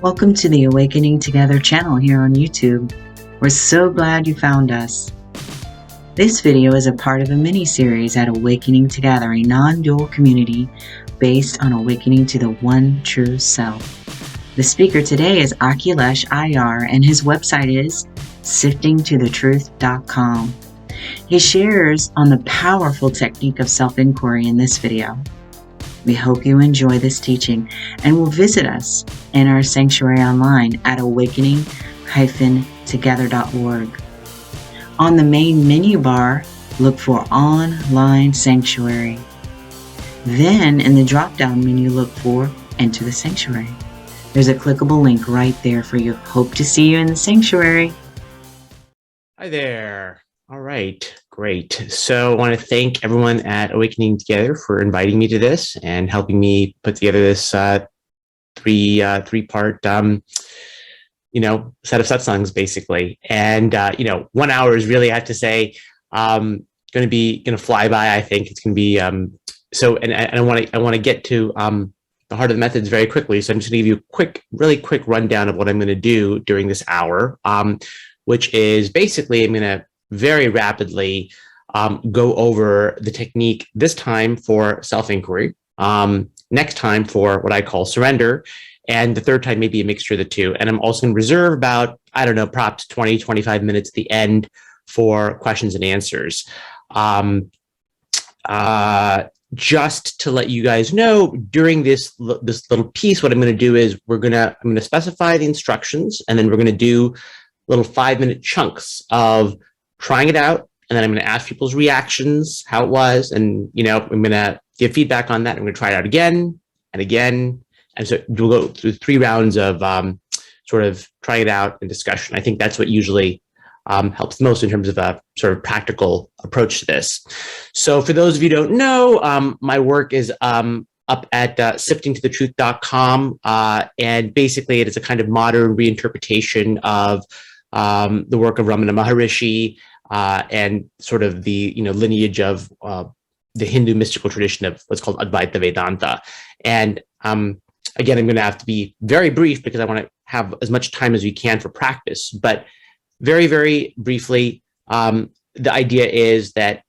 Welcome to the Awakening Together channel here on YouTube. We're so glad you found us. This video is a part of a mini-series at Awakening Together, a non-dual community based on awakening to the one true self. The speaker today is Akilesh Ayyar, and his website is siftingtothetruth.com. He shares on the powerful technique of self-inquiry in this video. We hope you enjoy this teaching and will visit us in our sanctuary online at awakening-together.org. On the main menu bar, look for Online Sanctuary. Then in the drop-down menu, look for Enter the Sanctuary. There's a clickable link right there for you. Hope to see you in the sanctuary. Hi there. All right, great. So I want to thank everyone at Awakening Together for inviting me to this and helping me put together this three-part set of satsangs, basically. And 1 hour is really, I have to say, going to fly by. I think it's going to be so. And I want to get to the heart of the methods very quickly. So I'm just going to give you a really quick rundown of what I'm going to do during this hour, which is basically I'm going to very rapidly go over the technique, this time for self-inquiry, next time for what I call surrender, and the third time maybe a mixture of the two. And I'm also going to reserve about, perhaps 20, 25 minutes at the end for questions and answers. Just to let you guys know, during this little piece, what I'm going to do is I'm going to specify the instructions, and then we're going to do little 5-minute chunks of trying it out, and then I'm going to ask people's reactions, how it was, and I'm going to give feedback on that. I'm going to try it out again and again, and so we'll go through 3 rounds of sort of trying it out and discussion. I think that's what usually helps the most in terms of a sort of practical approach to this. So for those of you who don't know, my work is up at siftingtothetruth.com, and basically it is a kind of modern reinterpretation of the work of Ramana Maharishi, and sort of the lineage of the Hindu mystical tradition of what's called Advaita Vedanta. And again, I'm going to have to be very brief because I want to have as much time as we can for practice. But very, very briefly, the idea is that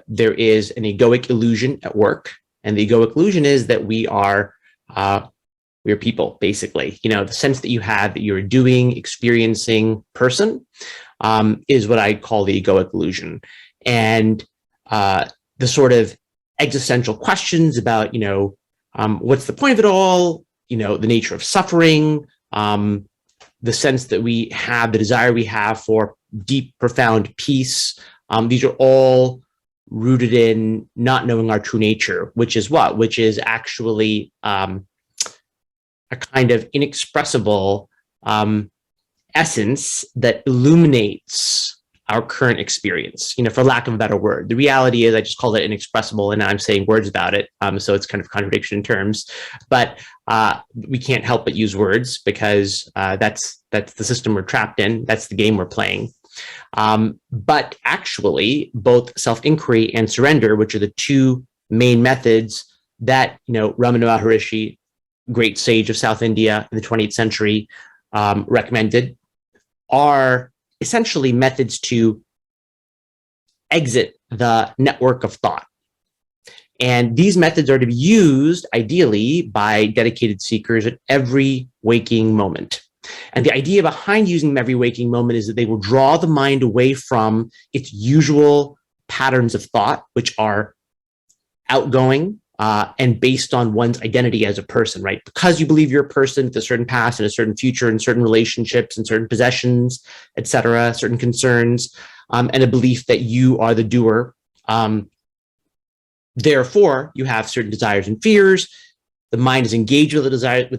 there is an egoic illusion at work, and the egoic illusion is that we're people, basically. The sense that you have that you're a doing, experiencing person is what I call the egoic illusion. And the sort of existential questions about, what's the point of it all, the nature of suffering, the sense that we have, the desire we have for deep, profound peace, these are all rooted in not knowing our true nature, which is what? Which is actually a kind of inexpressible essence that illuminates our current experience, for lack of a better word. The reality is I just called it inexpressible, and now I'm saying words about it. So it's kind of contradiction in terms, but we can't help but use words because that's the system we're trapped in. That's the game we're playing. But actually, both self-inquiry and surrender, which are the 2 main methods that, Ramana Maharishi, great sage of South India in the 20th century, recommended, are essentially methods to exit the network of thought. And these methods are to be used, ideally, by dedicated seekers at every waking moment. And the idea behind using them every waking moment is that they will draw the mind away from its usual patterns of thought, which are outgoing, and based on one's identity as a person, right? Because you believe you're a person with a certain past and a certain future and certain relationships and certain possessions, etc., certain concerns, and a belief that you are the doer. Therefore, you have certain desires and fears. The mind is engaged with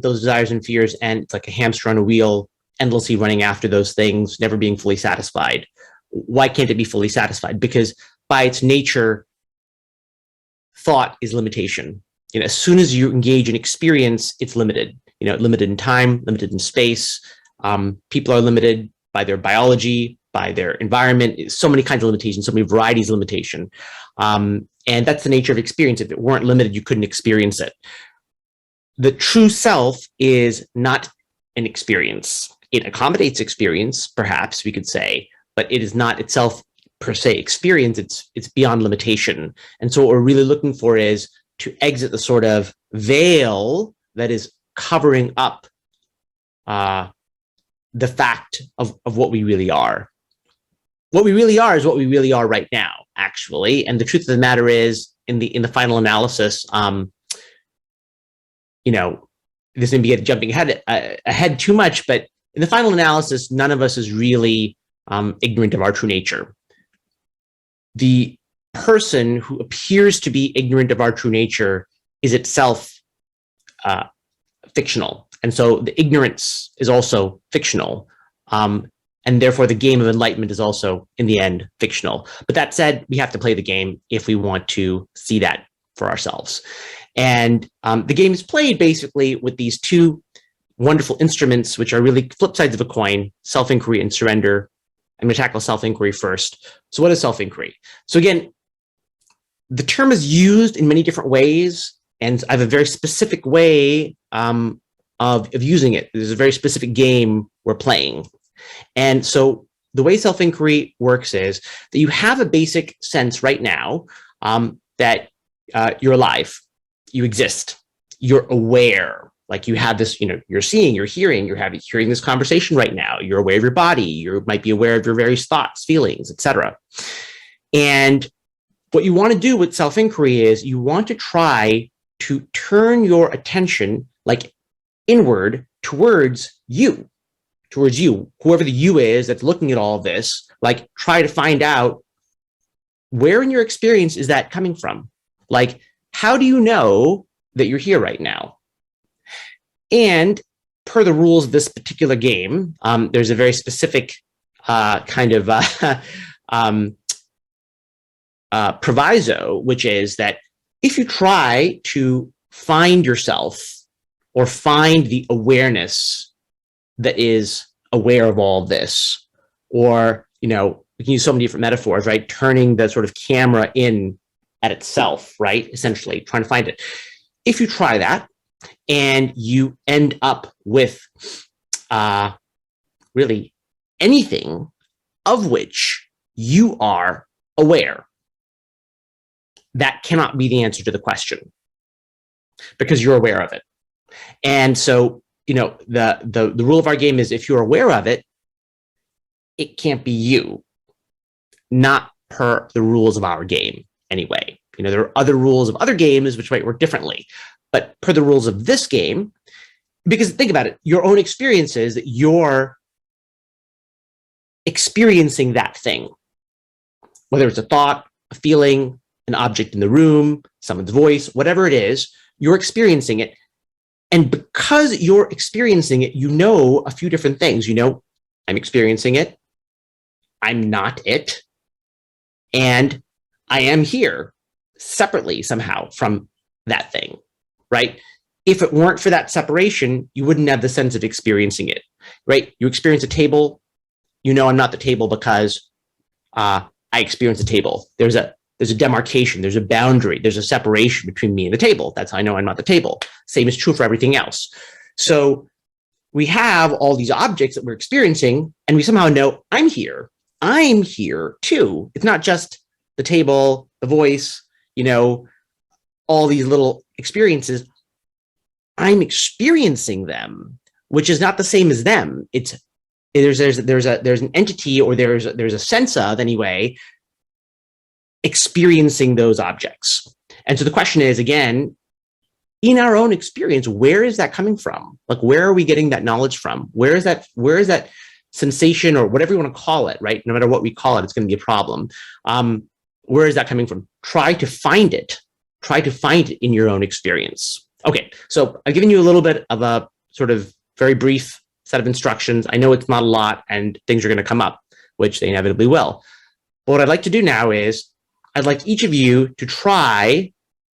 those desires and fears, and it's like a hamster on a wheel, endlessly running after those things, never being fully satisfied. Why can't it be fully satisfied? Because by its nature, thought is limitation. As soon as you engage in experience, it's limited. Limited in time, limited in space. People are limited by their biology, by their environment. So many kinds of limitations, so many varieties of limitation. And that's the nature of experience. If it weren't limited, you couldn't experience it. The true self is not an experience. It accommodates experience, perhaps we could say, but it is not itself per se experience. It's beyond limitation. And so what we're really looking for is to exit the sort of veil that is covering up the fact of what we really are. What we really are is what we really are right now, actually. And the truth of the matter is, in the final analysis, this may be jumping ahead too much, but in the final analysis, none of us is really ignorant of our true nature. The person who appears to be ignorant of our true nature is itself fictional. And so the ignorance is also fictional. And therefore, the game of enlightenment is also, in the end, fictional. But that said, we have to play the game if we want to see that for ourselves. And the game is played basically with these two wonderful instruments, which are really flip sides of a coin: self-inquiry and surrender. I'm going to tackle self-inquiry first. So what is self-inquiry? So again, the term is used in many different ways, and I have a very specific way of using it. There's a very specific game we're playing. And so the way self-inquiry works is that you have a basic sense right now that you're alive, you exist, you're aware. Like you have this, you're seeing, you're hearing, you're hearing this conversation right now. You're aware of your body. You might be aware of your various thoughts, feelings, etc. And what you want to do with self-inquiry is you want to try to turn your attention like inward towards you, whoever the you is that's looking at all of this. Like try to find out where in your experience is that coming from? Like, how do you know that you're here right now? And per the rules of this particular game, there's a very specific kind of proviso, which is that if you try to find yourself or find the awareness that is aware of all of this, or, we can use so many different metaphors, right? Turning the sort of camera in at itself, right? Essentially trying to find it. If you try that and you end up with really anything of which you are aware, that cannot be the answer to the question because you're aware of it. And so, the rule of our game is if you're aware of it, it can't be you, not per the rules of our game anyway. There are other rules of other games which might work differently, but per the rules of this game, because think about it, your own experience is that you're experiencing that thing, whether it's a thought, a feeling, an object in the room, someone's voice, whatever it is, you're experiencing it. And because you're experiencing it, a few different things. I'm experiencing it, I'm not it, and I am here separately somehow from that thing, right? If it weren't for that separation, you wouldn't have the sense of experiencing it, right? You experience a table, I'm not the table because I experience a table. There's a demarcation, there's a boundary, there's a separation between me and the table. That's how I know I'm not the table. Same is true for everything else. So we have all these objects that we're experiencing, and we somehow know I'm here too. It's not just the table, the voice, all these little experiences. I'm experiencing them, which is not the same as them. There's an entity, or there's a sense of, anyway, experiencing those objects. And so the question is, again, in our own experience, where is that coming from? Like, where are we getting that knowledge from? Where is that sensation, or whatever you want to call it, right? No matter what we call it, it's going to be a problem. Where is that coming from? Try to find it in your own experience. Okay, so I've given you a little bit of a sort of very brief set of instructions. I know it's not a lot and things are going to come up, which they inevitably will. But what I'd like to do now is I'd like each of you to try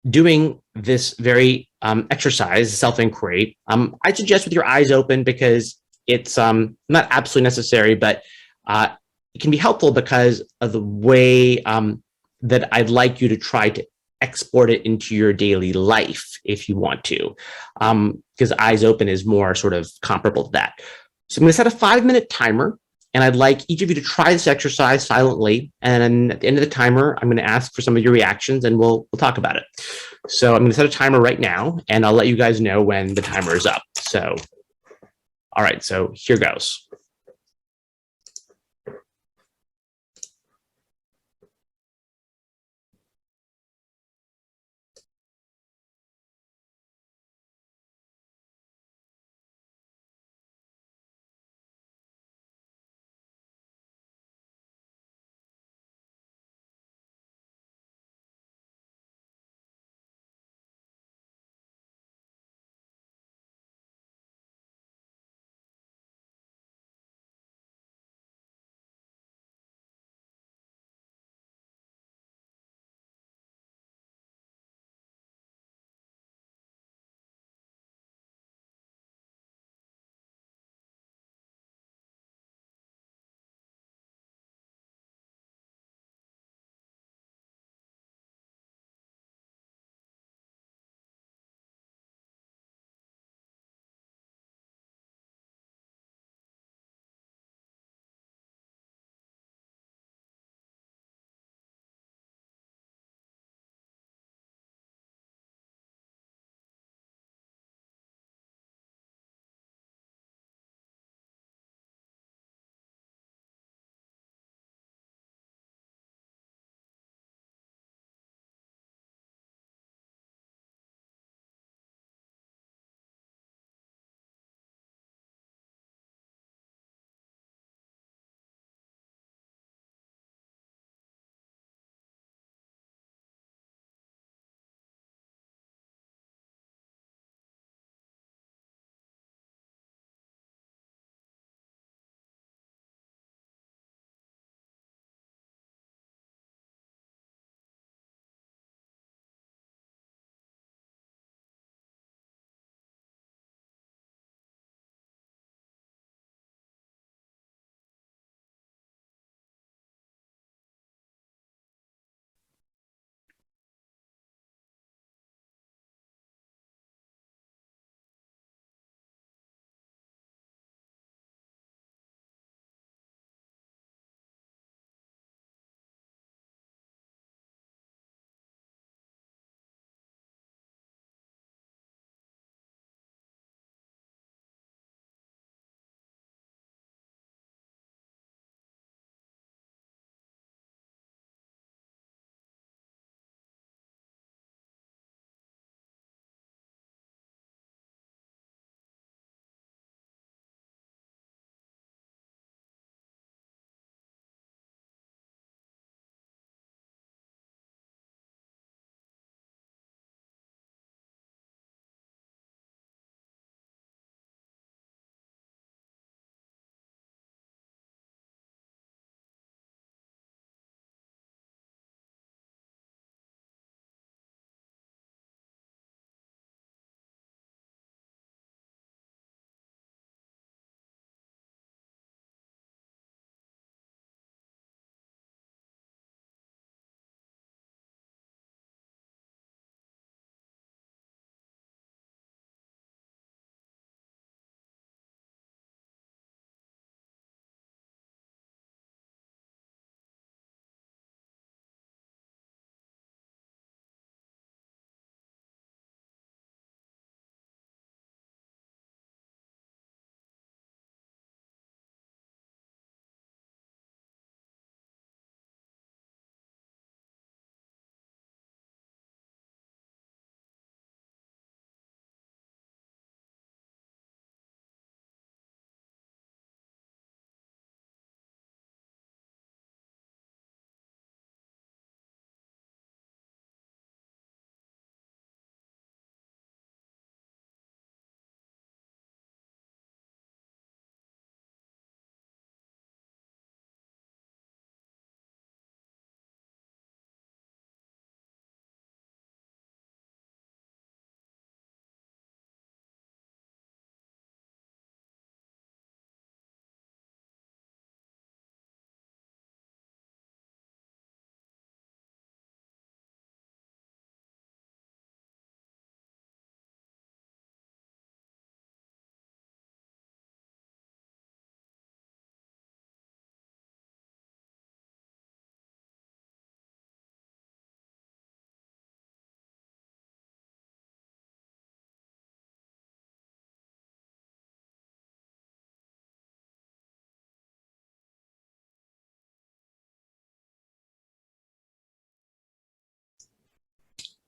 doing this very exercise, self-inquiry. I suggest with your eyes open because it's not absolutely necessary, but it can be helpful because of the way that I'd like you to try to export it into your daily life if you want to, because Eyes Open is more sort of comparable to that. So I'm going to set a 5-minute timer, and I'd like each of you to try this exercise silently. And at the end of the timer, I'm going to ask for some of your reactions, and we'll talk about it. So I'm going to set a timer right now, and I'll let you guys know when the timer is up. So, all right, so here goes.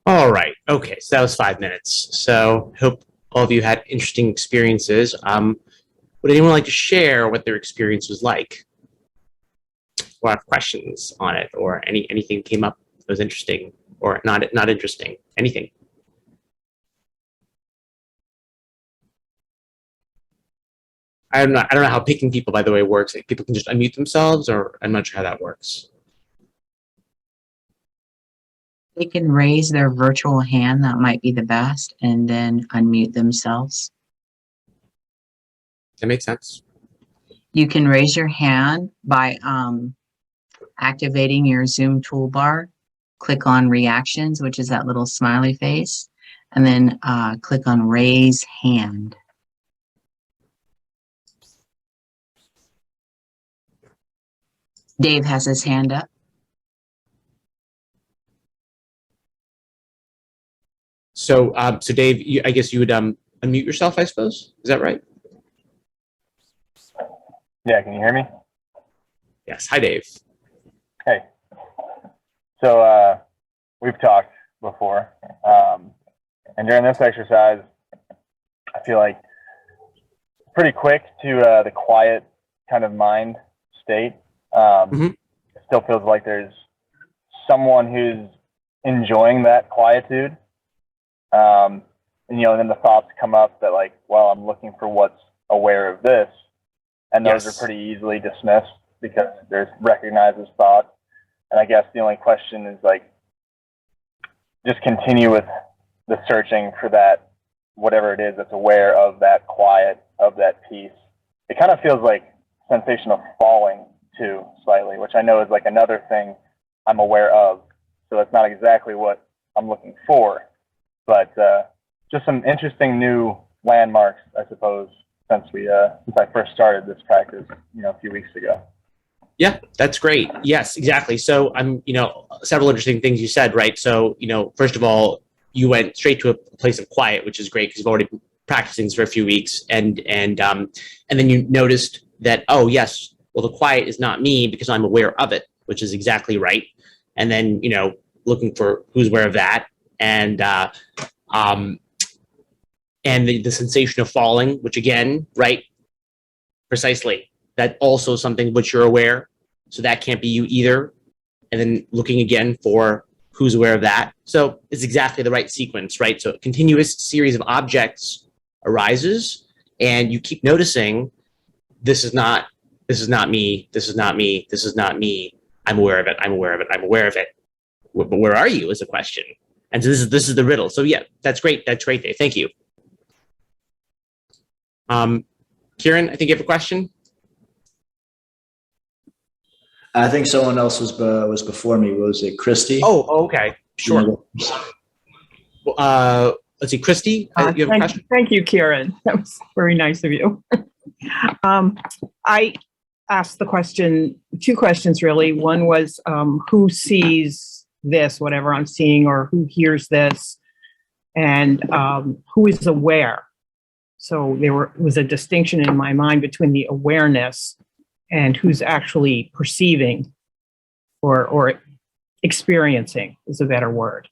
All right. Okay. So that was 5 minutes. So hope all of you had interesting experiences. Would anyone like to share what their experience was like, or have questions on it, or anything came up that was interesting or not interesting? Anything? I don't know how picking people, by the way, works. Like, people can just unmute themselves, or I'm not sure how that works. They can raise their virtual hand, that might be the best, and then unmute themselves. That makes sense. You can raise your hand by activating your Zoom toolbar. Click on reactions, which is that little smiley face, and then click on raise hand. Dave has his hand up. So, so Dave, I guess you would unmute yourself, I suppose. Is that right? Yeah, can you hear me? Yes. Hi, Dave. Hey. So we've talked before, and during this exercise, I feel like pretty quick to the quiet kind of mind state. It still feels like there's someone who's enjoying that quietude. And, you know, and then the thoughts come up that, like, well, I'm looking for what's aware of this. And those are pretty easily dismissed because they're recognized as thought. And I guess the only question is, like, just continue with the searching for that, whatever it is that's aware of that quiet, of that peace. It kind of feels like sensation of falling too, slightly, which I know is like another thing I'm aware of. So it's not exactly what I'm looking for, but just some interesting new landmarks, I suppose, since I first started this practice, you know, a few weeks ago. Yeah, that's great. Yes, exactly. So you know, several interesting things you said, right? So, you know, first of all, you went straight to a place of quiet, which is great because you've already been practicing this for a few weeks, and then you noticed that, oh yes, well, the quiet is not me because I'm aware of it, which is exactly right. And then, you know, looking for who's aware of that, and the sensation of falling, which again, right, precisely, that also something which you're aware, so that can't be you either. And then looking again for who's aware of that. So it's exactly the right sequence, right? So a continuous series of objects arises, and you keep noticing, this is not me, this is not me, this is not me. I'm aware of it, I'm aware of it, I'm aware of it. But where are you is the question. And so this is the riddle. So yeah, that's great. That's great, Dave. Thank you. Kieran, I think you have a question. I think someone else was before me. Was it Christy? Oh, okay, sure. Let's see, Christy, you have a question? Thank you, Kieran. That was very nice of you. I asked the question, two questions really. One was who sees this, whatever I'm seeing, or who hears this, and who is aware. So there was a distinction in my mind between the awareness and who's actually perceiving or experiencing is a better word.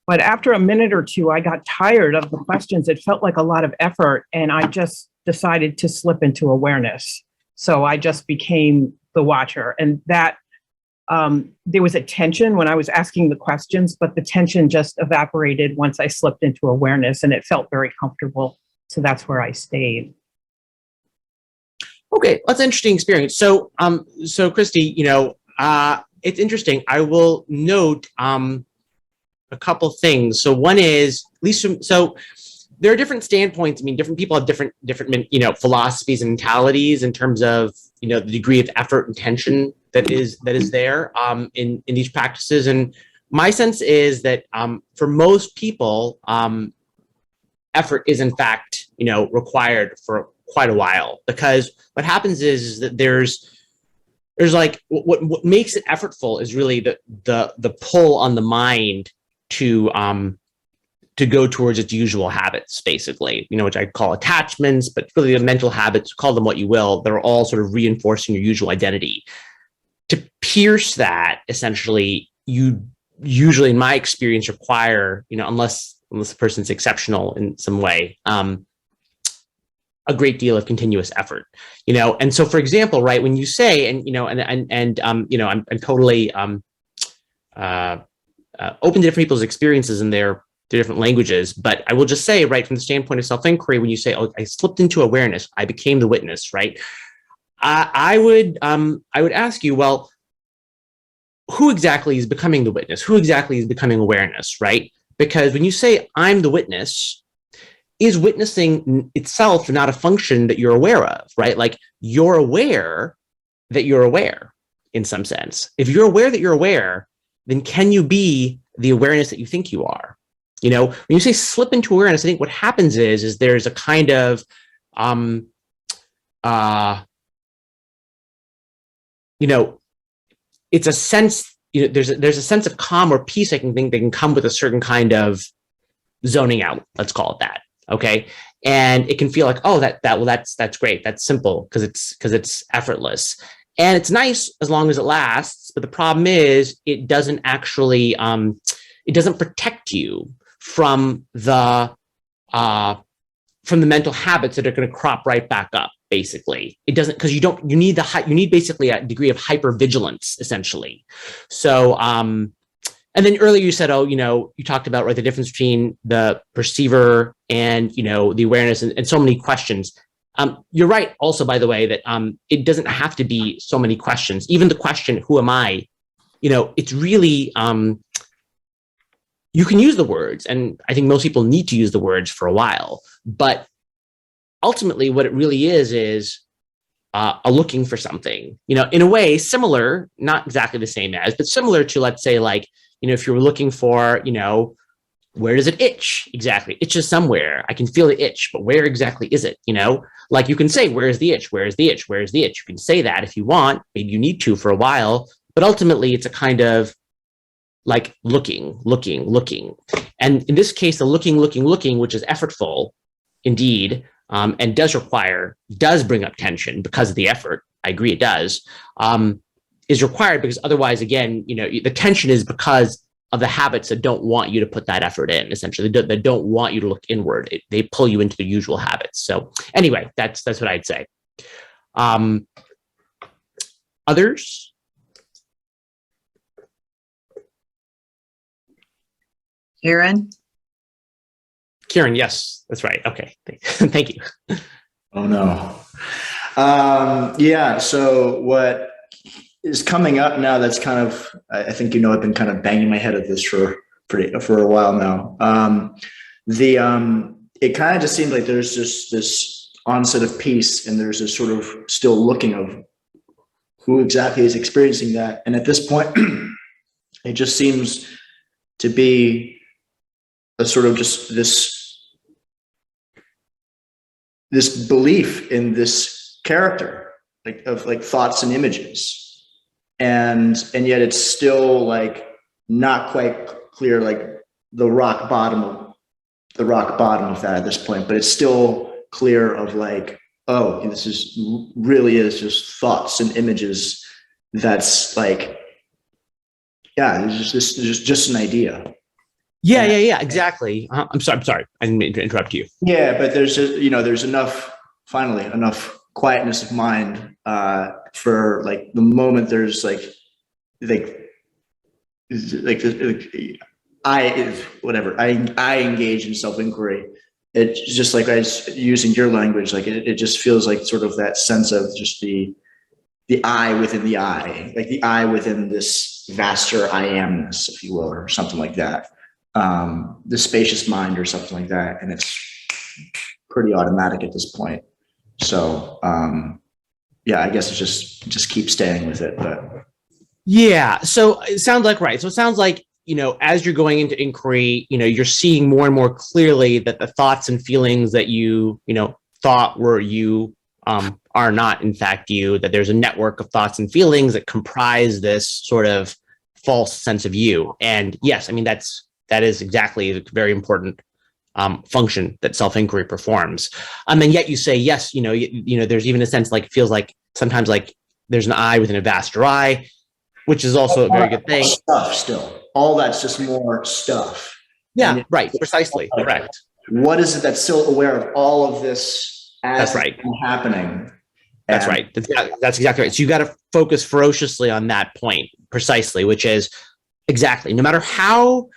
But after a minute or two, I got tired of the questions. It felt like a lot of effort, and I just decided to slip into awareness. So I just became the watcher, and that there was a tension when I was asking the questions, but the tension just evaporated once I slipped into awareness, and it felt very comfortable. So that's where I stayed. Okay, that's an interesting experience. So, so Christy, you know, it's interesting. I will note a couple things. So one is, at least so there are different standpoints. I mean, different people have different, you know, philosophies and mentalities in terms of, you know, the degree of effort and tension that is there in these practices. And my sense is that for most people, effort is in fact, you know, required for quite a while, because what happens is that there's like what makes it effortful is really the pull on the mind to go towards its usual habits, basically, you know, which I call attachments, but really the mental habits, call them what you will, they're all sort of reinforcing your usual identity. To pierce that, essentially, you usually in my experience require, unless the person's exceptional in some way, a great deal of continuous effort, and so, for example, right, when you say, I'm totally open to different people's experiences in their different languages, but I will just say, right, from the standpoint of self-inquiry, when you say, oh, I slipped into awareness, I became the witness, right, I would ask you, well, who exactly is becoming the witness? Who exactly is becoming awareness, right? Because when you say I'm the witness, is witnessing itself not a function that you're aware of, right? Like, you're aware that you're aware in some sense. If you're aware that you're aware, then can you be the awareness that you think you are? When you say slip into awareness, I think what happens is there's a kind of, it's a sense, there's a sense of calm or peace, I can think, that can come with a certain kind of zoning out, let's call it that. Okay. And it can feel like, oh, that's great. That's simple because it's effortless. And it's nice as long as it lasts. But the problem is it doesn't actually, it doesn't protect you from the mental habits that are going to crop right back up. Basically, it doesn't, because you need basically a degree of hypervigilance, essentially. So, and then earlier you said, oh, you talked about, right, the difference between the perceiver and, the awareness, and so many questions. You're right also, by the way, that it doesn't have to be so many questions. Even the question, who am I? It's really, you can use the words, and I think most people need to use the words for a while, but ultimately what it really is a looking for something, in a way similar, not exactly the same as, but similar to, let's say, like, if you were looking for, where does it itch? Exactly. Itches somewhere. I can feel the itch, but where exactly is it? Like, you can say, where's the itch? Where's the itch? Where's the itch? You can say that if you want, maybe you need to for a while, but ultimately it's a kind of like looking. And in this case, the looking, which is effortful indeed, and does bring up tension because of the effort. I agree it does, is required because otherwise, again, the tension is because of the habits that don't want you to put that effort in, essentially, that don't want you to look inward. They pull you into the usual habits. So anyway, that's what I'd say. Others? Kieran, yes, that's right. Okay, thank you. Oh no. Yeah. So what is coming up now? That's kind of, I think, I've been kind of banging my head at this for a while now. It kind of just seems like there's just this onset of peace, and there's this sort of still looking of who exactly is experiencing that. And at this point, it just seems to be a sort of just this belief in this character, like thoughts and images, and yet it's still like not quite clear, like the rock bottom of that at this point, but it's still clear of like, oh, this really is just thoughts and images. That's like, yeah, it's just an idea. Yeah, exactly. I'm sorry. I didn't mean to interrupt you. Yeah, but there's just, there's enough quietness of mind for like the moment there's I engage in self-inquiry. It's just like I was using your language, like it just feels like sort of that sense of just the I within the I, like the I within this vaster I amness, if you will, or something like that. The spacious mind or something like that. And it's pretty automatic at this point. So, yeah, I guess it just keep staying with it, but. Yeah. So it sounds like, right. So it sounds like, as you're going into inquiry, you're seeing more and more clearly that the thoughts and feelings that you thought were you, are not in fact you, that there's a network of thoughts and feelings that comprise this sort of false sense of you. And yes, I mean, that is exactly a very important function that self-inquiry performs. And yet you say, yes, there's even a sense like it feels like sometimes like there's an I within a vaster I, which is also a very good thing. Stuff still. all that's just more stuff. Yeah, And right. Precisely. Correct. what is it that's still aware of all of this as That's right. it's happening? That's And- right. That's exactly right. So you got to focus ferociously on that point precisely, which is exactly no matter how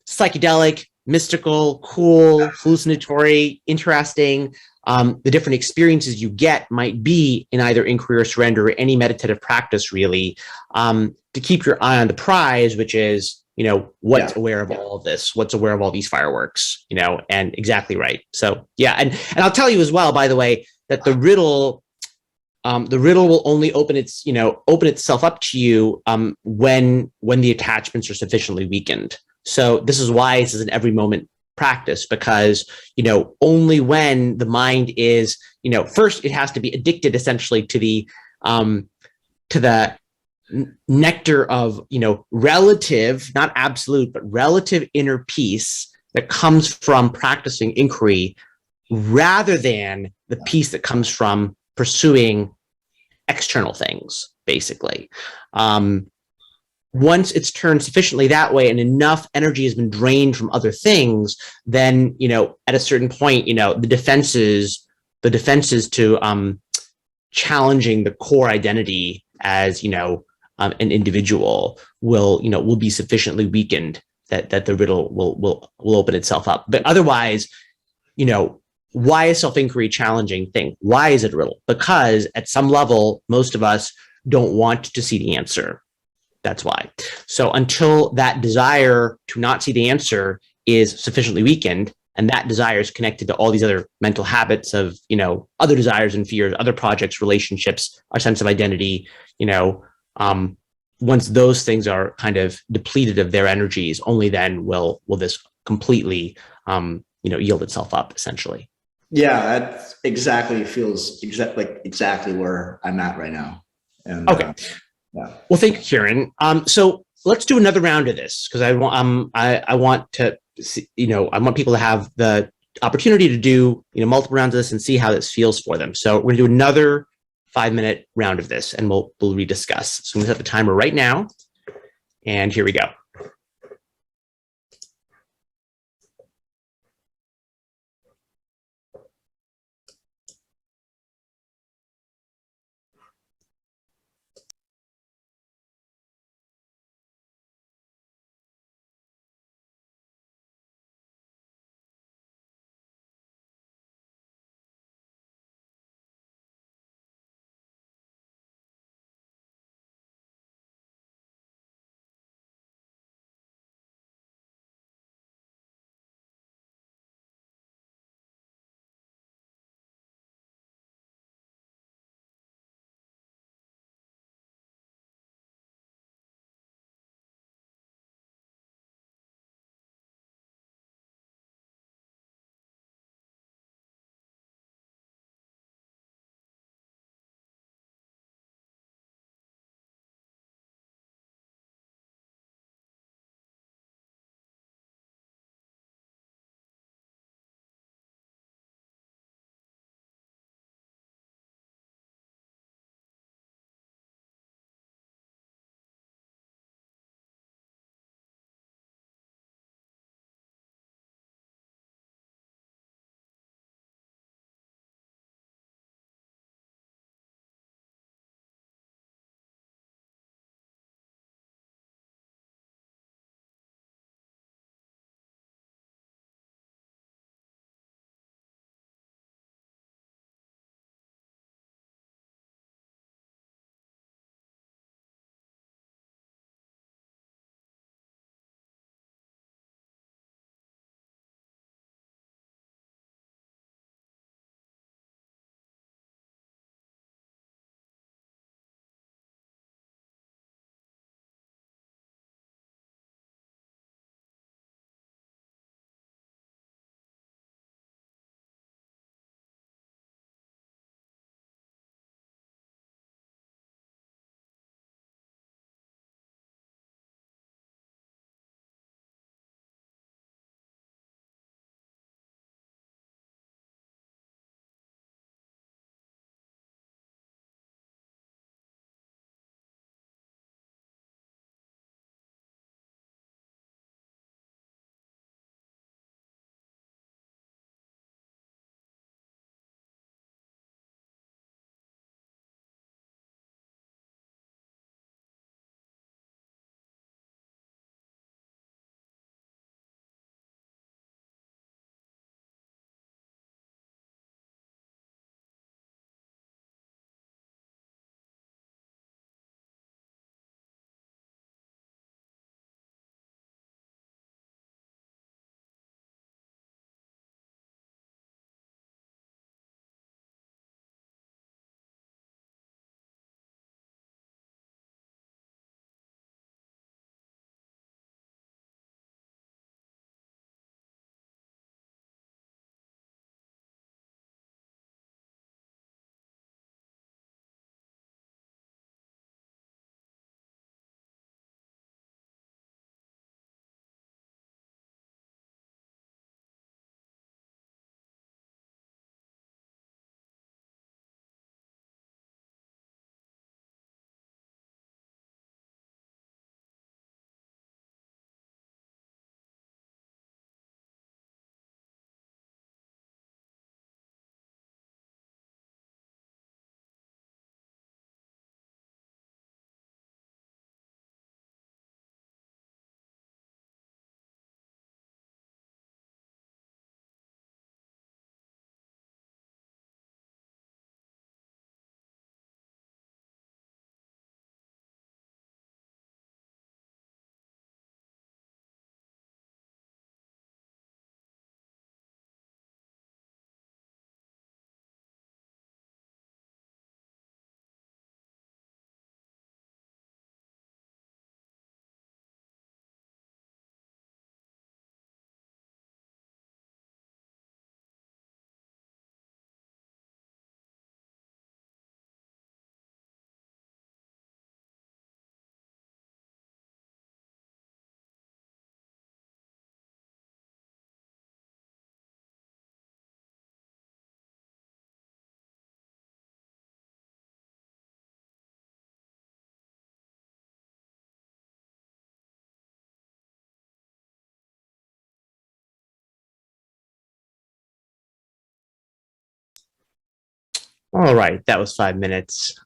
psychedelic, mystical, cool, hallucinatory, interesting, the different experiences you get might be in either inquiry or surrender or any meditative practice, really, to keep your eye on the prize, which is, what's aware of all of this, what's aware of all these fireworks, and exactly right. So, yeah. And I'll tell you as well, by the way, that the riddle will only open itself up to you when the attachments are sufficiently weakened. So this is why this is an every moment practice, because only when the mind is first it has to be addicted essentially to the nectar of relative, not absolute, but relative inner peace that comes from practicing inquiry, rather than the peace that comes from pursuing external things, basically. Once it's turned sufficiently that way and enough energy has been drained from other things, then, at a certain point, the defenses to challenging the core identity as, an individual will be sufficiently weakened that the riddle will open itself up. But otherwise, why is self-inquiry a challenging thing? Why is it a riddle? Because at some level, most of us don't want to see the answer. That's why. So until that desire to not see the answer is sufficiently weakened, and that desire is connected to all these other mental habits of, other desires and fears, other projects, relationships, our sense of identity, once those things are kind of depleted of their energies, only then will this completely, yield itself up, essentially. Yeah, that exactly feels exactly where I'm at right now. And, okay. Yeah. Well, thank you, Kieran. So let's do another round of this, because I want to see, I want people to have the opportunity to do multiple rounds of this and see how this feels for them. So we're gonna do another 5-minute round of this, and we'll rediscuss. So I'm gonna set the timer right now, and here we go. All right, that was 5 minutes.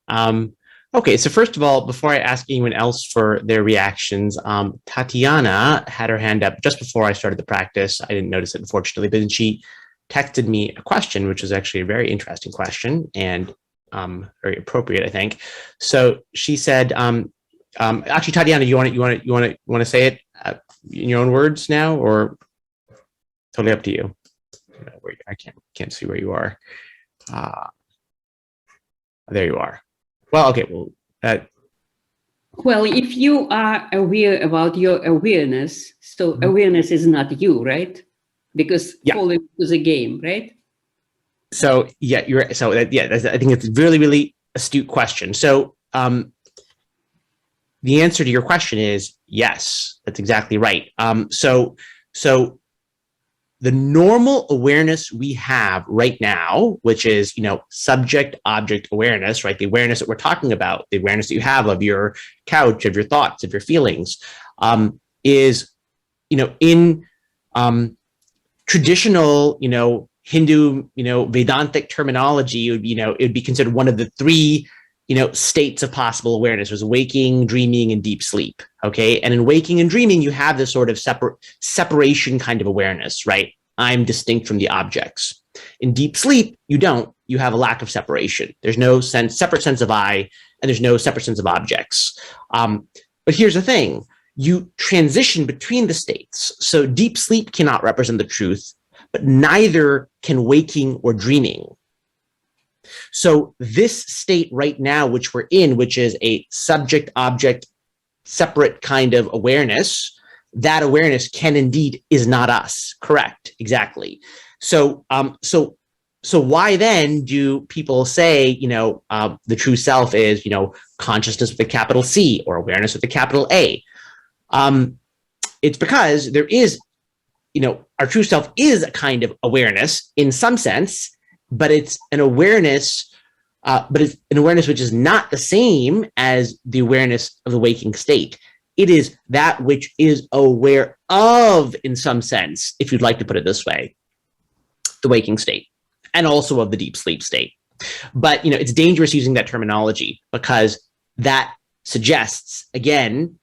Okay, so first of all, before I ask anyone else for their reactions, Tatiana had her hand up just before I started the practice. I didn't notice it, unfortunately, but then she texted me a question, which was actually a very interesting question and very appropriate, I think. So she said, actually, Tatiana, you want to say it in your own words now, or totally up to you? I can't see where you are. There you are. Well, okay. Well, well, if you are aware about your awareness, so awareness is not you, right? Because falling is a game, right? So yeah, you're so that, yeah. I think it's a really, really astute question. So the answer to your question is yes. That's exactly right. So the normal awareness we have right now, which is, subject-object awareness, right? The awareness that we're talking about, the awareness that you have of your couch, of your thoughts, of your feelings, is, in traditional, Hindu, Vedantic terminology, it would be considered one of the three, states of possible awareness. There's waking, dreaming, and deep sleep. Okay. And in waking and dreaming, you have this sort of separation kind of awareness, right? I'm distinct from the objects. In deep sleep, you don't. You have a lack of separation. There's no separate sense of I, and there's no separate sense of objects. But here's the thing. You transition between the states. So deep sleep cannot represent the truth, but neither can waking or dreaming. So this state right now, which we're in, which is a subject-object separate kind of awareness, that awareness can indeed is not us. Correct. Exactly. So why then do people say, the true self is, consciousness with a capital C or awareness with a capital A? It's because there is, our true self is a kind of awareness in some sense, but it's an awareness, which is not the same as the awareness of the waking state. It is that which is aware of, in some sense, if you'd like to put it this way, the waking state, and also of the deep sleep state. But, it's dangerous using that terminology because that suggests, again,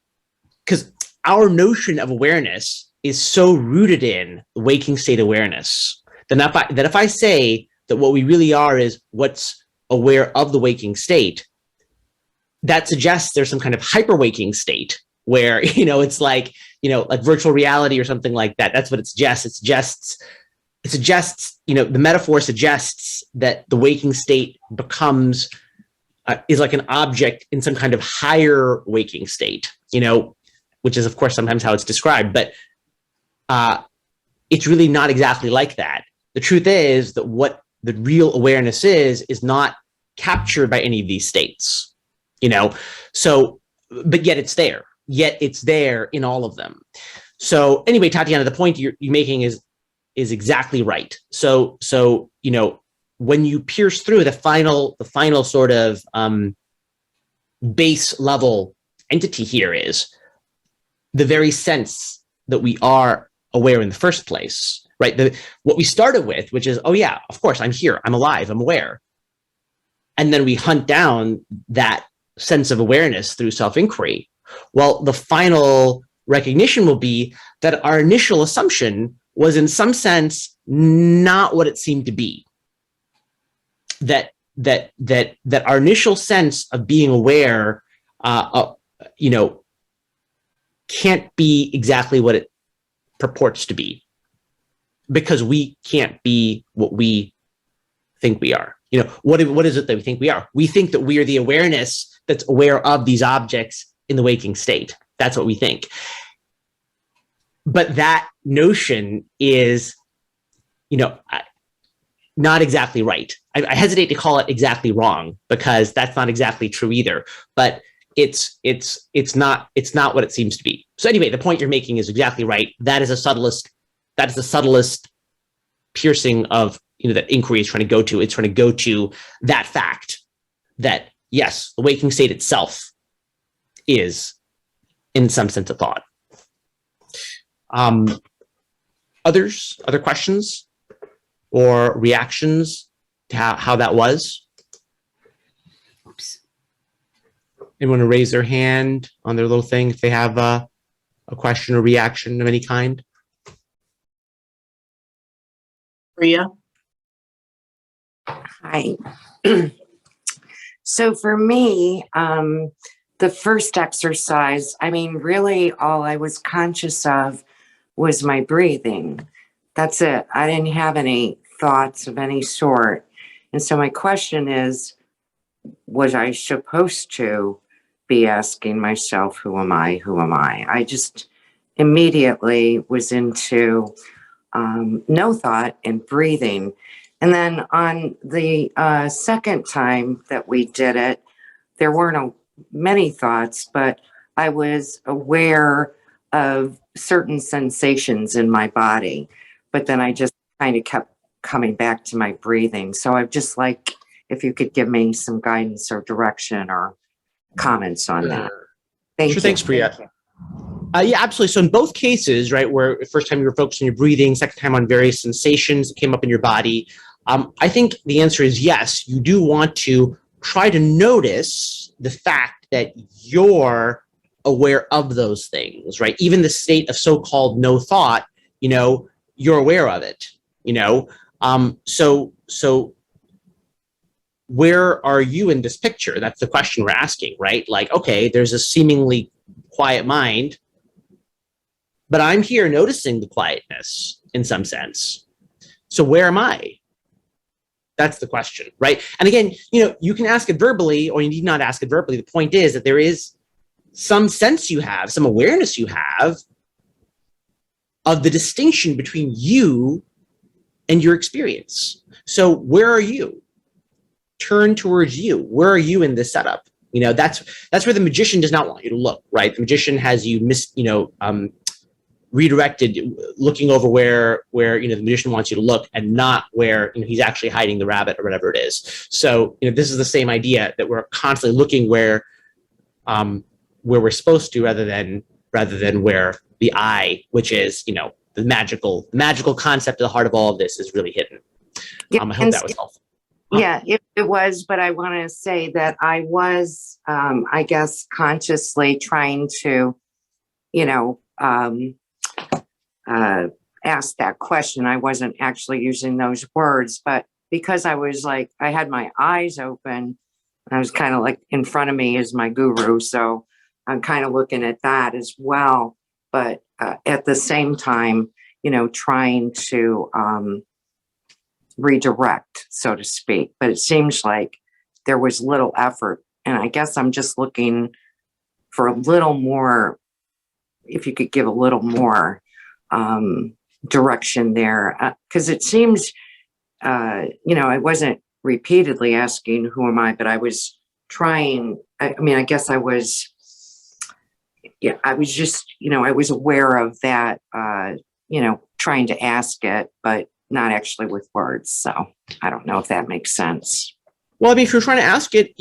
because our notion of awareness is so rooted in waking state awareness that if I say that what we really are is what's aware of the waking state, that suggests there's some kind of hyper waking state where, it's like virtual reality or something like that. That's what it suggests. It suggests, the metaphor suggests that the waking state becomes, is like an object in some kind of higher waking state, which is of course sometimes how it's described, but it's really not exactly like that. The truth is that what the real awareness is not captured by any of these states, so, but yet it's there in all of them. So anyway, Tatiana, the point you're making is exactly right. So, when you pierce through the final sort of base level entity here is the very sense that we are aware in the first place, right? What we started with, which is, oh yeah, of course, I'm here, I'm alive, I'm aware. And then we hunt down that sense of awareness through self-inquiry. Well, the final recognition will be that our initial assumption was in some sense not what it seemed to be. That our initial sense of being aware, can't be exactly what it purports to be, because we can't be what we think we are. What is it that we think we are? We think that we are the awareness that's aware of these objects in the waking state. That's what we think. But that notion is, not exactly right. I hesitate to call it exactly wrong because that's not exactly true either. But it's not what it seems to be. So anyway, the point you're making is exactly right. That is the subtlest piercing of that inquiry is trying to go to. It's trying to go to that fact that yes, the waking state itself is in some sense a thought. Other questions or reactions to how that was? Anyone to raise their hand on their little thing if they have a question or reaction of any kind? Priya? Hi. So for me, the first exercise, I mean, really all I was conscious of was my breathing. That's it. I didn't have any thoughts of any sort. And so my question is, was I supposed to be asking myself, who am I? Who am I? I just immediately was into no thought and breathing. And then on the second time that we did it, there weren't many thoughts, but I was aware of certain sensations in my body. But then I just kind of kept coming back to my breathing. So I'd just like if you could give me some guidance or direction or comments on that. Thank you. Thanks, Priya. Yeah, absolutely. So in both cases, right, where first time you were focused on your breathing, second time on various sensations that came up in your body, I think the answer is yes. You do want to try to notice the fact that you're aware of those things, right? Even the state of so-called no thought, you're aware of it, So where are you in this picture? That's the question we're asking, right? Like, okay, there's a seemingly quiet mind, but I'm here noticing the quietness in some sense. So where am I? That's the question, right? And again, you can ask it verbally or you need not ask it verbally. The point is that there is some sense you have, some awareness you have of the distinction between you and your experience. So where are you? Turn towards you. Where are you in this setup? That's where the magician does not want you to look, right? The magician has you redirected, looking over where the magician wants you to look, and not where he's actually hiding the rabbit or whatever it is. So this is the same idea that we're constantly looking where we're supposed to, rather than where the I, which is the magical concept at the heart of all of this, is really hidden. Yeah, I hope that was helpful. Yeah, it was, but I want to say that I was, I guess, consciously trying to, ask that question. I wasn't actually using those words, but because I was like, I had my eyes open, I was kind of like in front of me is my guru. So I'm kind of looking at that as well. But at the same time, trying to redirect, so to speak. But it seems like there was little effort. And I guess I'm just looking for a little more, if you could give a little more direction there. Because it seems, I wasn't repeatedly asking, who am I? But I was trying, I guess I was, I was just, I was aware of that, trying to ask it, but not actually with words. So I don't know if that makes sense. Well, if you're trying to ask it,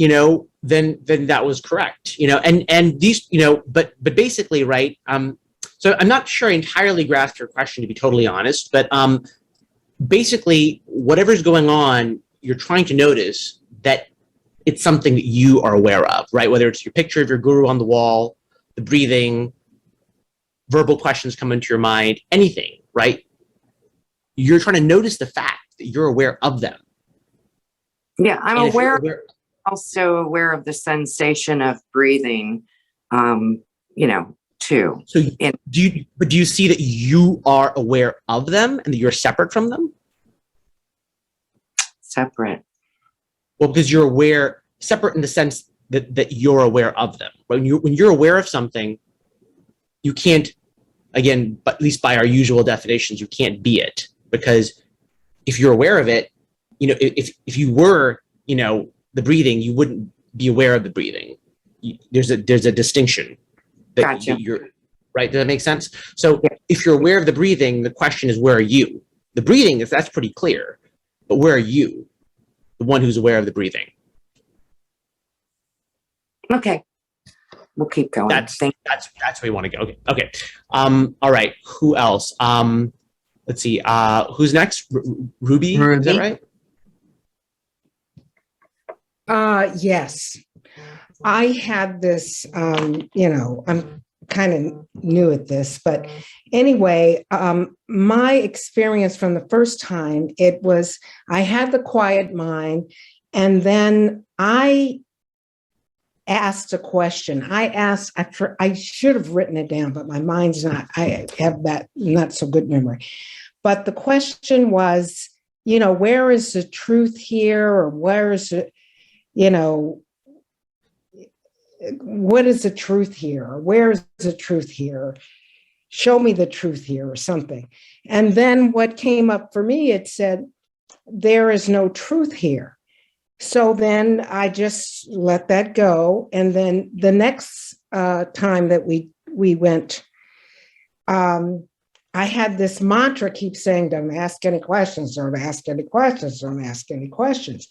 then that was correct, and these, but basically, right. So I'm not sure I entirely grasped your question, to be totally honest, but basically whatever's going on, you're trying to notice that it's something that you are aware of, right? Whether it's your picture of your guru on the wall, the breathing, verbal questions come into your mind, anything, right? You're trying to notice the fact that you're aware of them. Yeah, I'm also aware of the sensation of breathing, too. So do you see that you are aware of them and that you're separate from them? Separate. Well, because you're aware, separate in the sense that you're aware of them. When you're aware of something, you can't, again, but at least by our usual definitions, you can't be it. Because if you're aware of it, if you were, the breathing, you wouldn't be aware of the breathing. There's a distinction. Gotcha. You're right. Does that make sense? So if you're aware of the breathing, the question is, where are you? The breathing, that's pretty clear, but where are you? The one who's aware of the breathing. Okay. We'll keep going. That's where you want to go. Okay. All right. Who else? Let's see. Who's next? Ruby? Is that right? Yes. I had this, I'm kind of new at this, but anyway, my experience from the first time, it was, I had the quiet mind, and then I asked a question. I should have written it down, but my mind's not, I have that not so good memory. But the question was, where is the truth here? Or where is it, what is the truth here? Where is the truth here? Show me the truth here, or something. And then what came up for me, it said, there is no truth here. So then I just let that go. And then the next time that we went, I had this mantra keep saying, don't ask any questions, don't ask any questions, don't ask any questions.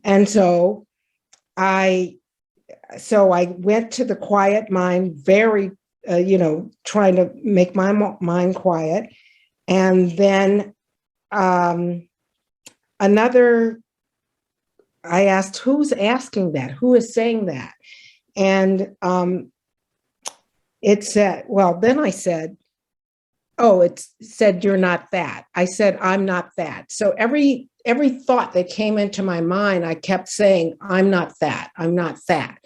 And so I went to the quiet mind, very, trying to make my mind quiet. And then I asked, who's asking that? Who is saying that? And it said, then I said, it said, you're not that. I said, I'm not that. So every thought that came into my mind, I kept saying, I'm not that. I'm not that.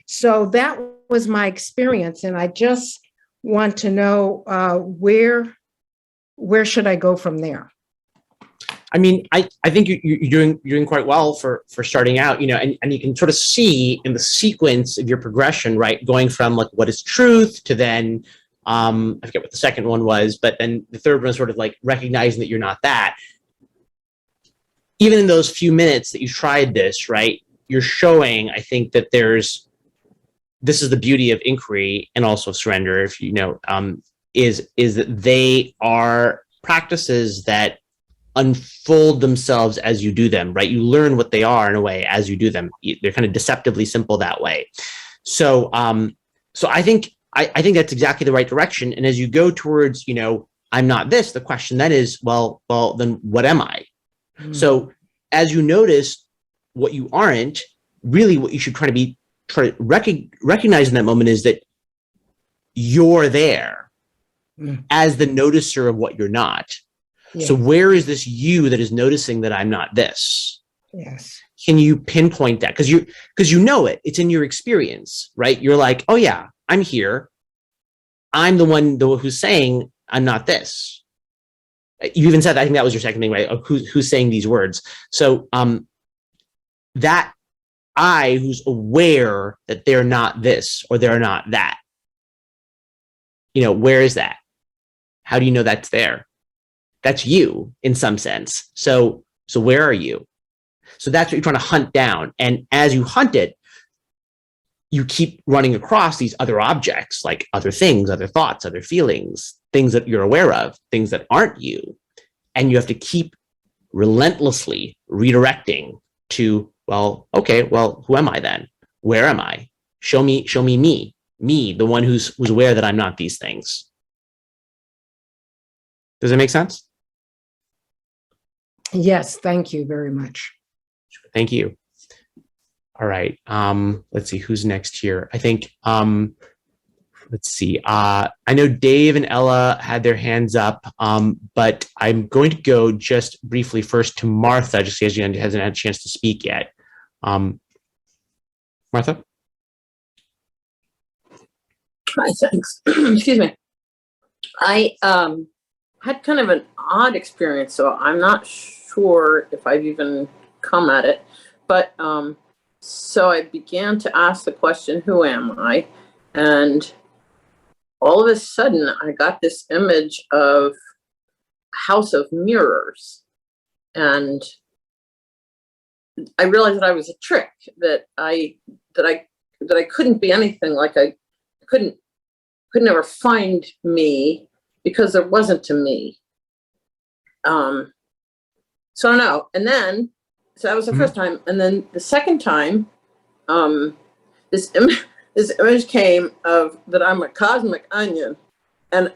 So that was my experience. And I just want to know where should I go from there? I mean, I think you're doing quite well for starting out, and you can sort of see in the sequence of your progression, right, going from like what is truth to then I forget what the second one was, but then the third one is sort of like recognizing that you're not that. Even in those few minutes that you tried this, right, you're showing, I think, that this is the beauty of inquiry and also surrender, if is that they are practices that unfold themselves as you do them, right? You learn what they are in a way as you do them. They're kind of deceptively simple that way. So, so I think that's exactly the right direction. And as you go towards, I'm not this, the question then is, well, then what am I? Mm-hmm. So as you notice what you aren't, really what you should try to recognize in that moment is that you're there as the noticer of what you're not. Yeah. So where is this you that is noticing that I'm not this? Yes. Can you pinpoint that? Because you know it. It's in your experience, right? You're like, oh yeah, I'm here. I'm the one who's saying I'm not this. You even said, I think that was your second thing, right? Who's saying these words? So that I who's aware that they're not this or they're not that. Where is that? How do you know that's there? That's you in some sense. So where are you? So that's what you're trying to hunt down. And as you hunt it, you keep running across these other objects, like other things, other thoughts, other feelings, things that you're aware of, things that aren't you. And you have to keep relentlessly redirecting to, who am I then? Where am I? Show me me, the one who's aware that I'm not these things. Does it make sense? Yes, thank you very much. Thank you. All right. Let's see who's next here. I think, let's see. I know Dave and Ella had their hands up, but I'm going to go just briefly first to Martha, just because she hasn't had a chance to speak yet. Martha? Hi, thanks. Excuse me. I had kind of an odd experience, so I'm not sure if I've even come at it, but so I began to ask the question, who am I? And all of a sudden I got this image of a house of mirrors, and I realized that I was a trick, that I couldn't be anything, like I could never find me because there wasn't a me. So I don't know. And then, so that was the first time. And then the second time, this image came of that I'm a cosmic onion. And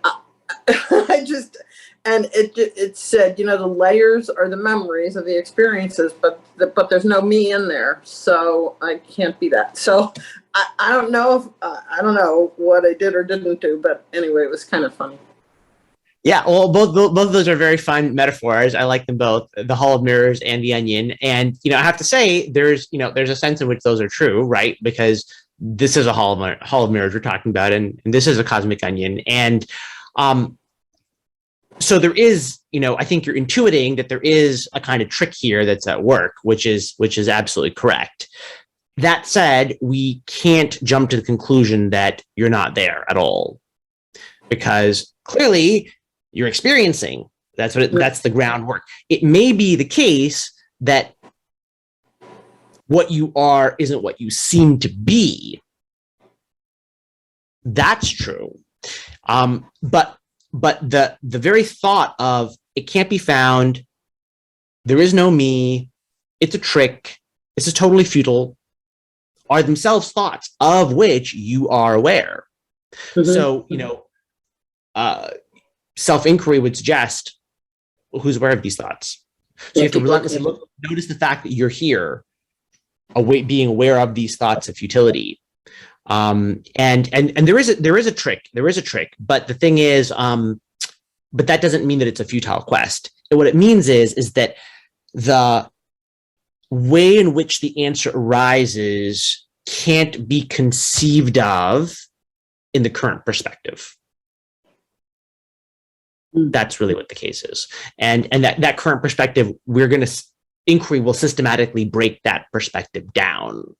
and it said, you know, the layers are the memories of the experiences, but there's no me in there, so I can't be that. So I don't know if I don't know what I did or didn't do, but anyway, it was kind of funny. Yeah, well, both of those are very fun metaphors. I like them both, the Hall of Mirrors and the onion. And I have to say, there's a sense in which those are true, right? Because this is a Hall of Mirrors we're talking about, and this is a cosmic onion, and so there is, I think you're intuiting that there is a kind of trick here that's at work, which is absolutely correct. That said, we can't jump to the conclusion that you're not there at all, because clearly you're experiencing. That's the groundwork. It may be the case that what you are isn't what you seem to be. That's true. But the very thought of it can't be found, there is no me, it's a trick, this is totally futile, are themselves thoughts of which you are aware. Mm-hmm. So, self-inquiry would suggest, well, who's aware of these thoughts? So you have to relentlessly notice the fact that you're here, being aware of these thoughts of futility. And there is a trick, but the thing is, but that doesn't mean that it's a futile quest. And what it means is that the way in which the answer arises can't be conceived of in the current perspective. That's really what the case is. And that current perspective, inquiry will systematically break that perspective down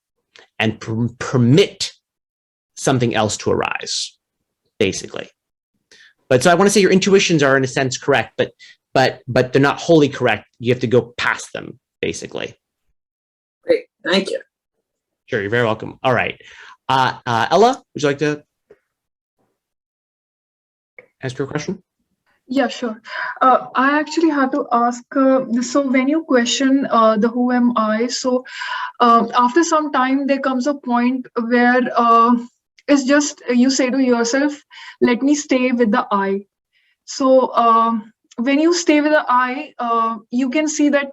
and permit something else to arise, basically. But so I want to say your intuitions are in a sense correct, but they're not wholly correct. You have to go past them, basically. Great, thank you. Sure, you're very welcome. All right, Ella, would you like to ask your question? Yeah, sure. I actually have to ask, so when you question the who am I, so after some time, there comes a point where it's just, you say to yourself, let me stay with the I. So when you stay with the I, you can see that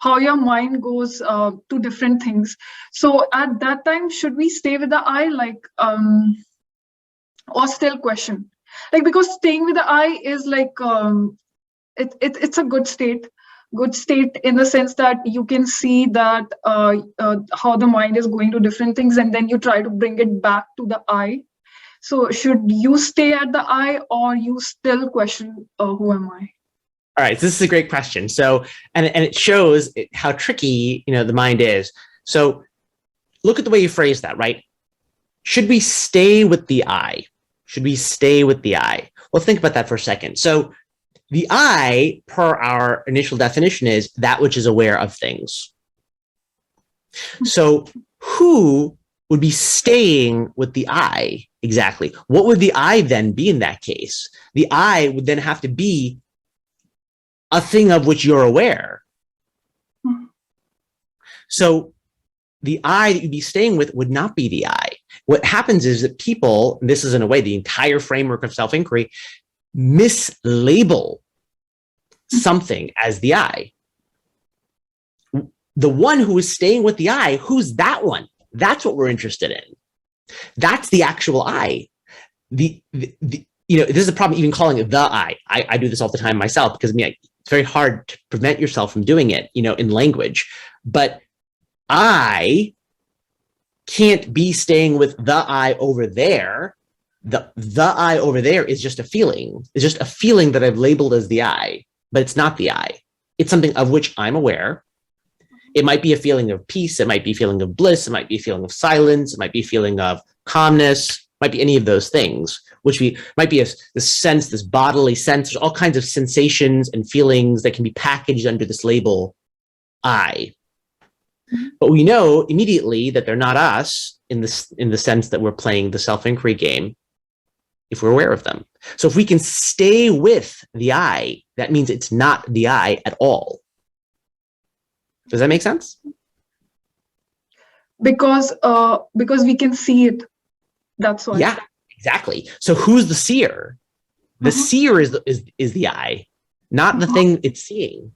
how your mind goes to different things. So at that time, should we stay with the I, like, or still question? Like, because staying with the I is like, it's a good state in the sense that you can see that how the mind is going to different things, and then you try to bring it back to the I. So should you stay at the I, or you still question who am I? All right, so this is a great question. So, and it shows how tricky, the mind is. So look at the way you phrase that, right? Should we stay with the I? Should we stay with the I? Well, think about that for a second. So the I, per our initial definition, is that which is aware of things. So who would be staying with the I exactly? What would the I then be in that case? The I would then have to be a thing of which you're aware. So the I that you'd be staying with would not be the I. What happens is that people, and this is in a way the entire framework of self-inquiry, mislabel something as the I. The one who is staying with the I, who's that one? That's what we're interested in. That's the actual I. This is a problem even calling it the I. I do this all the time myself because it's very hard to prevent yourself from doing it, in language. But I can't be staying with the I over there. The I over there is just a feeling. It's just a feeling that I've labeled as the I, but it's not the I. It's something of which I'm aware. It might be a feeling of peace. It might be a feeling of bliss. It might be a feeling of silence. It might be a feeling of calmness. It might be any of those things, which might be this sense, this bodily sense. There's all kinds of sensations and feelings that can be packaged under this label, I. But we know immediately that they're not us in the sense that we're playing the self-inquiry game if we're aware of them. So if we can stay with the I, that means it's not the I at all. Does that make sense? Because we can see it. That's why. Yeah, exactly. So who's the seer? The seer is the I, not the thing it's seeing.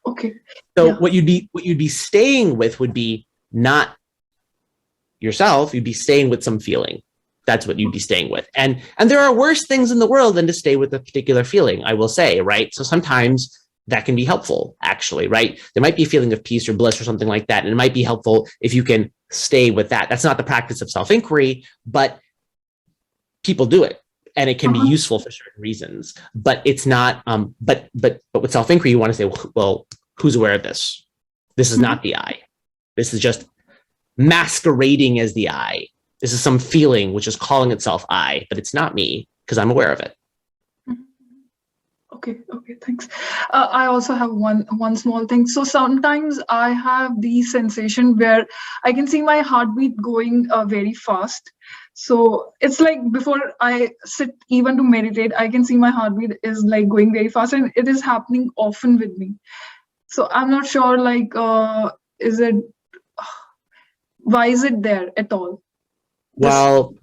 Okay. So Yeah. what you'd be staying with would be not yourself. You'd be staying with some feeling. That's what you'd be staying with. And there are worse things in the world than to stay with a particular feeling, I will say, right? So sometimes that can be helpful, actually, right? There might be a feeling of peace or bliss or something like that. And it might be helpful if you can stay with that. That's not the practice of self-inquiry, but people do it. And it can be useful for certain reasons, but it's not, but with self-inquiry, you want to say, well, who's aware of this? This is not the I. This is just masquerading as the I. This is some feeling which is calling itself I, but it's not me because I'm aware of it. Okay, thanks. I also have one small thing. So sometimes I have the sensation where I can see my heartbeat going very fast. So it's like before I sit even to meditate, I can see my heartbeat is like going very fast, and it is happening often with me. So I'm not sure, like, why is it there at all? Well,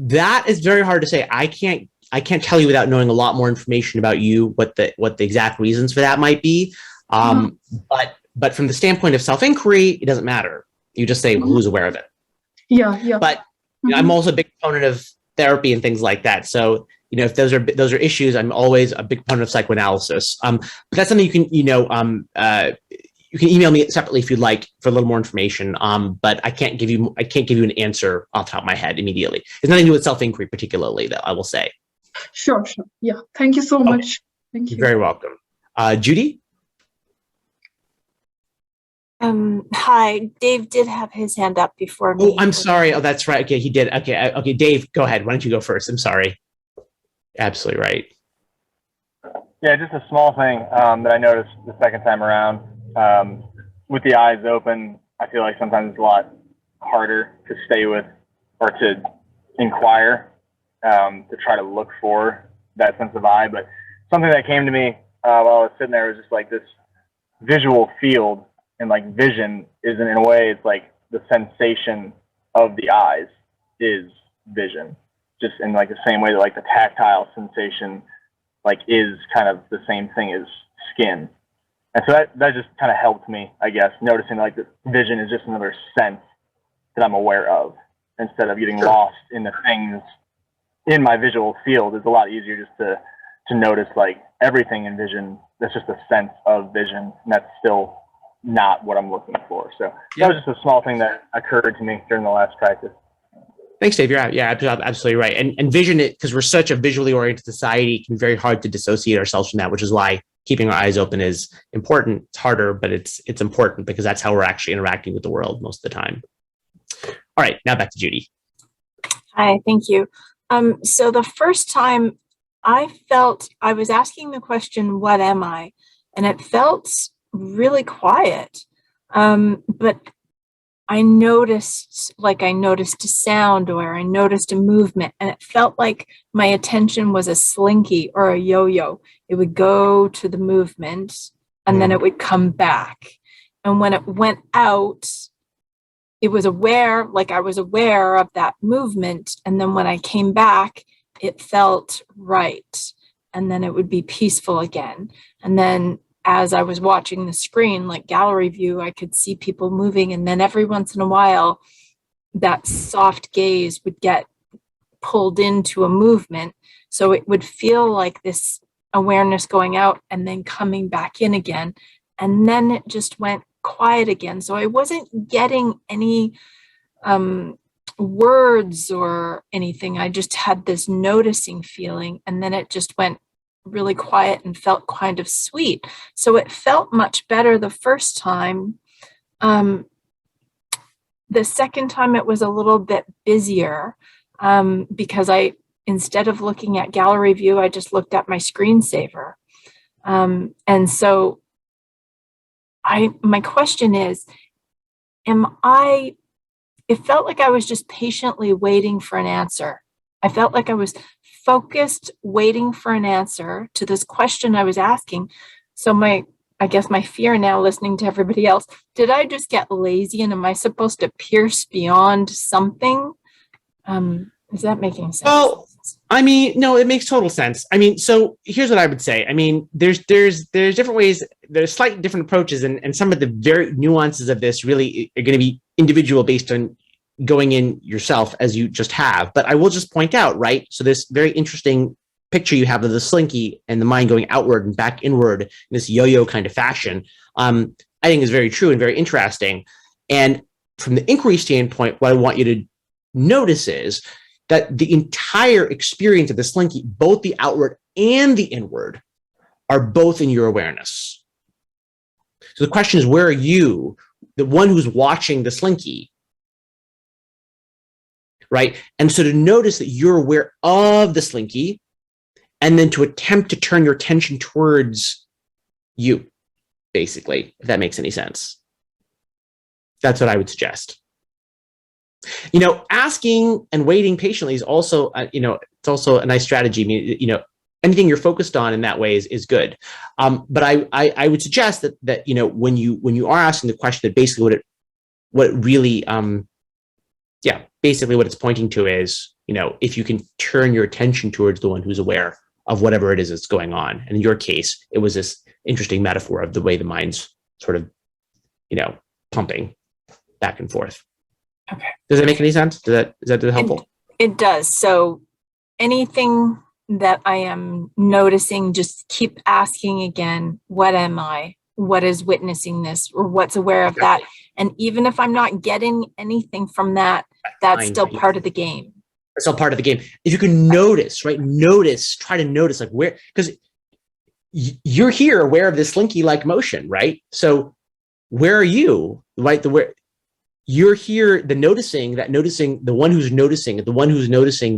that is very hard to say. I can't tell you without knowing a lot more information about you what the exact reasons for that might be. But from the standpoint of self-inquiry, it doesn't matter. You just say, well, who's aware of it? Yeah. But you know, I'm also a big proponent of therapy and things like that. So if those are issues, I'm always a big proponent of psychoanalysis. But that's something you can you can email me separately if you'd like for a little more information. But I can't give you an answer off the top of my head immediately. It's nothing to do with self-inquiry particularly, though, I will say. Sure. Yeah. Thank you so much. Thank you. You're very welcome. Judy? Hi, Dave did have his hand up before me. Oh, I'm sorry. Oh, that's right. Okay, he did. Okay, Dave, go ahead. Why don't you go first? I'm sorry. Absolutely right. Yeah, just a small thing that I noticed the second time around. With the eyes open, I feel like sometimes it's a lot harder to stay with or to inquire, to try to look for that sense of I. But something that came to me while I was sitting there was just like this visual field, and like vision is in a way, it's like the sensation of the eyes is vision, just in like the same way that like the tactile sensation like is kind of the same thing as skin. And so that just kind of helped me, I guess, noticing like the vision is just another sense that I'm aware of, instead of getting lost in the things in my visual field. It's a lot easier just to notice like everything in vision. That's just a sense of vision, and that's still not what I'm looking for. So that was just a small thing that occurred to me during the last practice. Thanks, Dave. Yeah, absolutely right. And vision, because we're such a visually oriented society, it can be very hard to dissociate ourselves from that, which is why keeping our eyes open is important. It's harder, but it's important because that's how we're actually interacting with the world most of the time. All right, now back to Judy. Hi, thank you. So the first time I felt, I was asking the question, what am I? And it felt really quiet. But I noticed a sound, or I noticed a movement, and it felt like my attention was a slinky or a yo-yo. It would go to the movement and then it would come back. And when it went out, it was aware, like I was aware of that movement. And then when I came back, it felt right. And then it would be peaceful again. And then as I was watching the screen, like gallery view, I could see people moving. And then every once in a while, that soft gaze would get pulled into a movement. So it would feel like this awareness going out and then coming back in again. And then it just went quiet again. So I wasn't getting any words or anything. I just had this noticing feeling. And then it just went really quiet and felt kind of sweet. So it felt much better the first time. The second time it was a little bit busier because instead of looking at gallery view, I just looked at my screensaver. And so my question is, it felt like I was just patiently waiting for an answer. I felt like I was focused, waiting for an answer to this question I was asking. So I guess my fear now, listening to everybody else, did I just get lazy and am I supposed to pierce beyond something? Is that making sense? Well, I mean, no, it makes total sense. I mean, so here's what I would say. I mean, there's different ways, there's slightly different approaches, and some of the very nuances of this really are going to be individual based on going in yourself as you just have. But I will just point out, right? So this very interesting picture you have of the slinky and the mind going outward and back inward in this yo-yo kind of fashion, I think is very true and very interesting. And from the inquiry standpoint, what I want you to notice is that the entire experience of the slinky, both the outward and the inward, are both in your awareness. So the question is, where are you, the one who's watching the slinky, right? And so to notice that you're aware of the slinky, and then to attempt to turn your attention towards you, basically, if that makes any sense. That's what I would suggest. You know, asking and waiting patiently is also, you know, it's also a nice strategy. I mean, you know, anything you're focused on in that way is good. But I would suggest that you know, when you are asking the question, that basically what it really, yeah, basically what it's pointing to is, you know, if you can turn your attention towards the one who's aware of whatever it is that's going on. And in your case, it was this interesting metaphor of the way the mind's sort of, you know, pumping back and forth. Okay. Does that make any sense? Is that helpful? It does. So anything that I am noticing, just keep asking again, what am I? What is witnessing this? Or what's aware of that? And even if I'm not getting anything from that, that's still part of the game. It's all part of the game. If you can notice, right? Try to notice, like, where, because you're here aware of this slinky-like motion, right? So where are you, right? Where you're here, the one who's noticing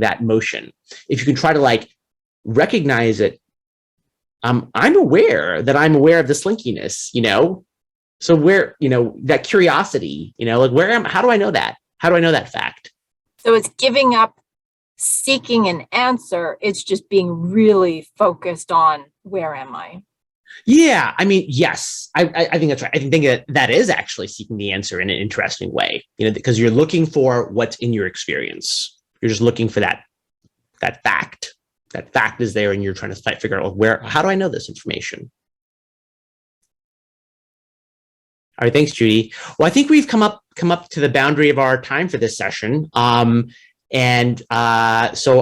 that motion. If you can try to like recognize it, I'm aware that I'm aware of the slinkiness, you know? So where, you know, that curiosity, you know, like how do I know that? How do I know that fact? So it's giving up seeking an answer. It's just being really focused on where am I? Yeah, I mean, yes, I think that's right. I think that is actually seeking the answer in an interesting way, you know, because you're looking for what's in your experience. You're just looking for that fact. That fact is there, and you're trying to figure out, well, how do I know this information? All right, thanks, Judy. Well, I think we've come up to the boundary of our time for this session. So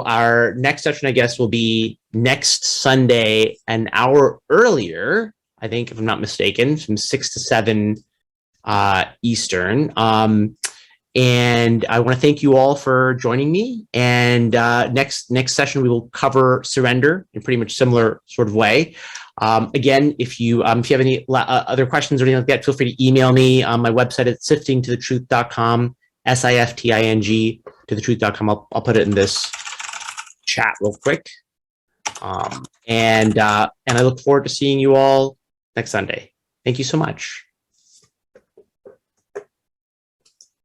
our next session, I guess, will be next Sunday, an hour earlier, I think, if I'm not mistaken, from 6 to 7 Eastern. And I want to thank you all for joining me. And next session, we will cover surrender in pretty much similar sort of way. Again, if you have any other questions or anything like that, feel free to email me on my website at siftingtothetruth.com, SIFTING to thetruth.com. I'll put it in this chat real quick. And I look forward to seeing you all next Sunday. Thank you so much.